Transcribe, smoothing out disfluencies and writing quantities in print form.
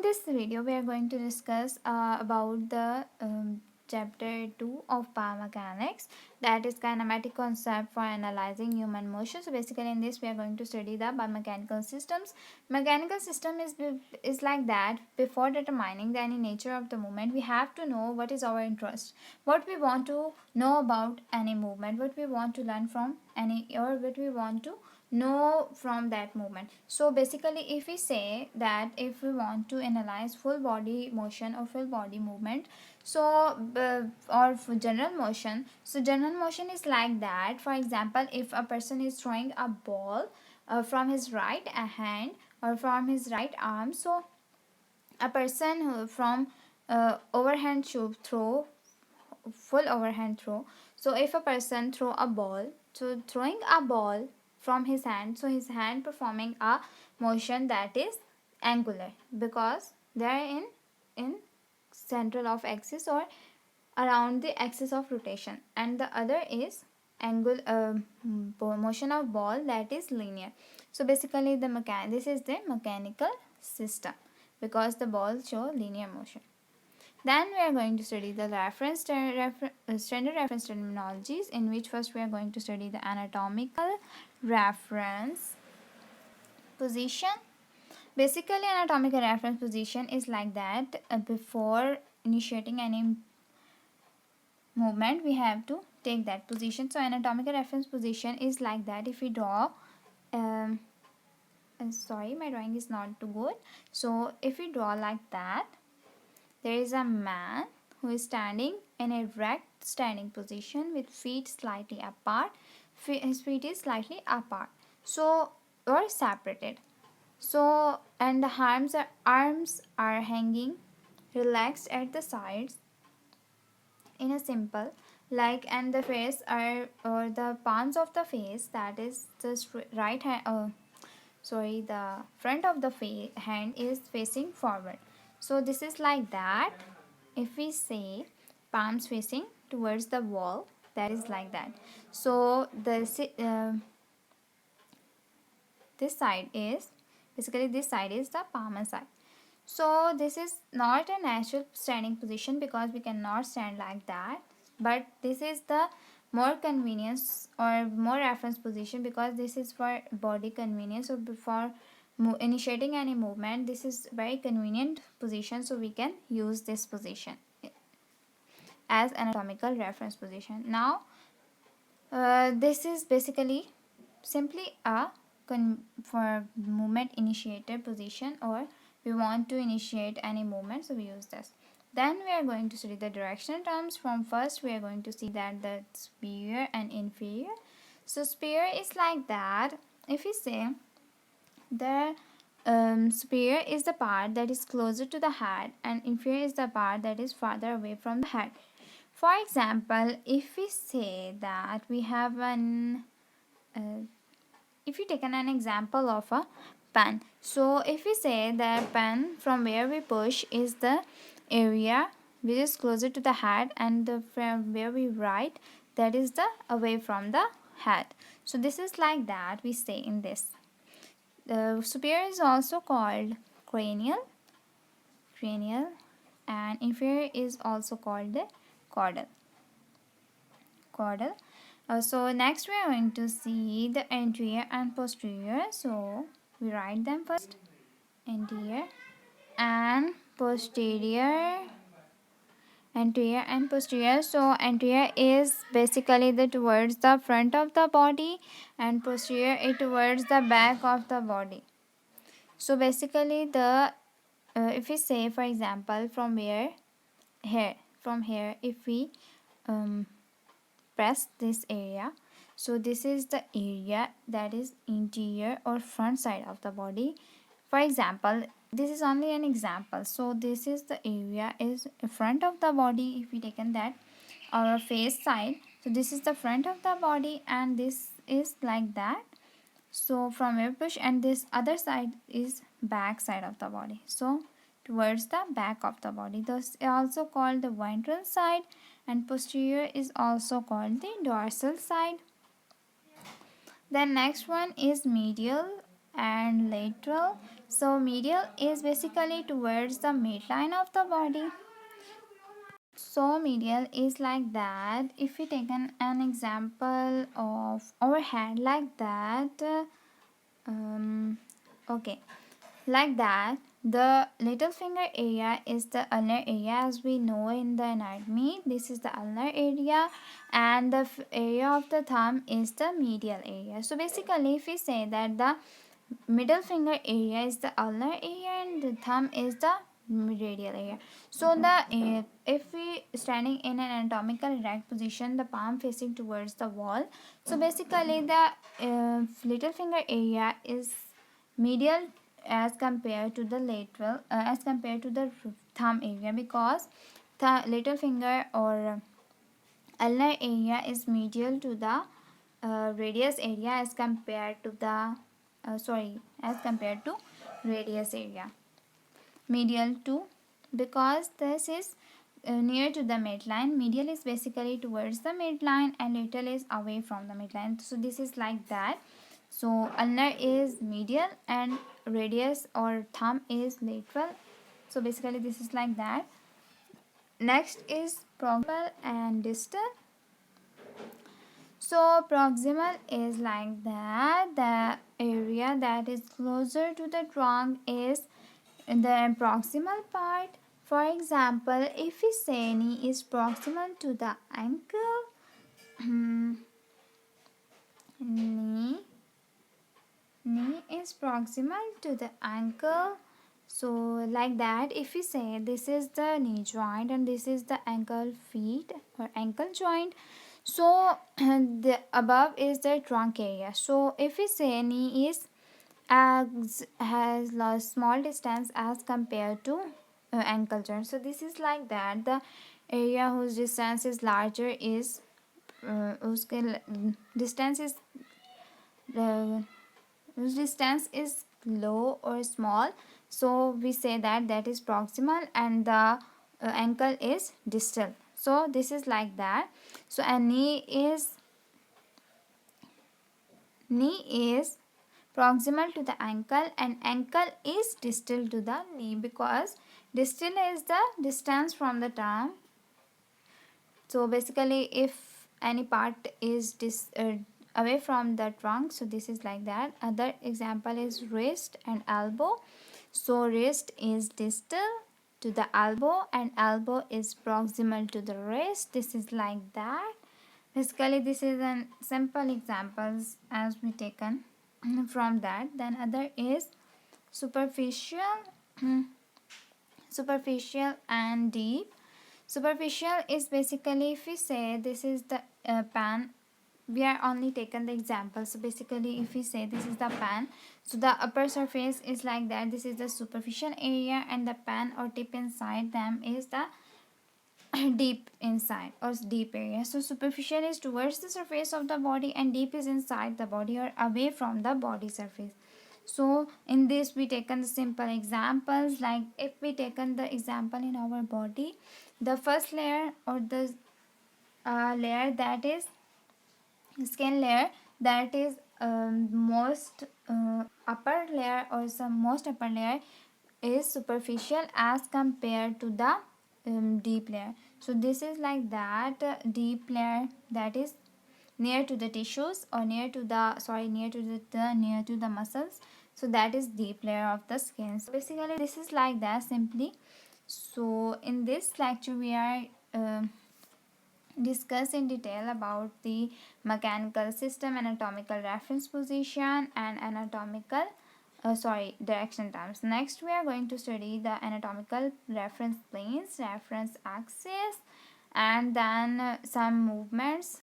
this video, we are going to discuss about the chapter 2 of biomechanics, that is kinematic concept for analyzing human motion. So basically in this we are going to study the biomechanical systems. Mechanical system is like that. Before determining the any nature of the movement, we have to know what is our interest, what we want to know about any movement, what we want to learn from any, or what we want to know from that movement. So basically if we say that if we want to analyze full body motion or full body movement, so or for general motion, so general motion is like that. For example, if a person is throwing a ball from his right hand or from his right arm, so a person who from overhand should throw full overhand throw. So if a person throw a ball, so throwing a ball from his hand, so his hand performing a motion that is angular because they are in central of axis or around the axis of rotation, and the other is angle motion of ball that is linear. So basically this is the mechanical system because the balls show linear motion. Then we are going to study the standard reference terminologies, in which first we are going to study the anatomical reference position. Basically, anatomical reference position is like that. Before initiating any movement, we have to take that position. So anatomical reference position is like that. If we draw, sorry, my drawing is not too good. So if we draw like that, there is a man who is standing in a erect standing position with feet slightly apart. His feet is slightly apart, so or separated. So and the arms are hanging relaxed at the sides in a simple like, and the face are, or the palms of the face, that is just right hand, the front of the hand is facing forward. So this is like that. If we say palms facing towards the wall, that is like that. So this side is basically, this side is the palm side. So this is not a natural standing position because we cannot stand like that, but this is the more convenience or more reference position because this is for body convenience. So before initiating any movement, this is very convenient position, so we can use this position as anatomical reference position. Now this is basically simply a for movement initiator position, or we want to initiate any movement, so we use this. Then we are going to study the directional terms. From first we are going to see that the superior and inferior. So superior is like that. If we say the superior is the part that is closer to the head and inferior is the part that is farther away from the head. For example, if we say that we have an if you take an example of a pen, so if we say that pen from where we push is the area which is closer to the head, and from where we write, that is the away from the head. So this is like that we say in this. The superior is also called cranial, and inferior is also called the caudal. So next we are going to see the anterior and posterior. So we write them first: anterior and posterior. Anterior and posterior. So anterior is basically the towards the front of the body, and posterior is towards the back of the body. So basically the if we say, for example, from here, if we press this area, so this is the area that is interior or front side of the body. For example, this is only an example. So this is the area is front of the body. If we taken that our face side, so this is the front of the body, and this is like that. So from where push, and this other side is back side of the body, so towards the back of the body. This is also called the ventral side, and posterior is also called the dorsal side. Then next one is medial and lateral. So medial is basically towards the midline of the body. So medial is like that. If we take an example of our hand like that, okay, like that, the little finger area is the ulnar area, as we know in the anatomy. This is the ulnar area, and the area of the thumb is the medial area. So basically, if we say that the middle finger area is the ulnar area and the thumb is the radial area. So the if we standing in an anatomical erect position, the palm facing towards the wall, so basically the little finger area is medial as compared to the lateral, as compared to the thumb area, because the little finger or ulnar area is medial to the radius area as compared to the as compared to radius area, medial to, because this is near to the midline. Medial is basically towards the midline and lateral is away from the midline. So this is like that. So ulnar is medial and radius or thumb is lateral. So basically this is like that. Next is proximal and distal. So proximal is like that. The area that is closer to the trunk is the proximal part. For example, if we say knee is proximal to the ankle, knee is proximal to the ankle. So like that, if we say this is the knee joint and this is the ankle feet or ankle joint, so the above is the trunk area. So if we say knee is as has a small distance as compared to ankle joint, so this is like that. The area whose distance is larger is whose distance is whose distance is low or small, so we say that that is proximal, and the ankle is distal. So this is like that. So a knee is proximal to the ankle and ankle is distal to the knee, because distal is the distance from the tongue. So basically if any part is away from the trunk, so this is like that. Other example is wrist and elbow. So wrist is distal to the elbow and elbow is proximal to the wrist. This is like that. Basically this is an simple examples as we taken from that. Then other is superficial superficial and deep. Superficial is basically, if we say this is the pan, we are only taken the example. So basically if we say this is the pan, so the upper surface is like that, this is the superficial area, and the pan or tip inside them is the deep inside or deep area. So superficial is towards the surface of the body and deep is inside the body or away from the body surface. So in this we taken the simple examples, like if we taken the example in our body, the first layer or the layer that is skin layer, that is most upper layer or some most upper layer is superficial as compared to the deep layer. So this is like that. Deep layer that is near to the tissues or near to the near to the muscles, so that is deep layer of the skin. So basically this is like that simply. So in this lecture we are discuss in detail about the mechanical system, anatomical reference position, and anatomical direction terms. Next we are going to study the anatomical reference planes, reference axis, and then some movements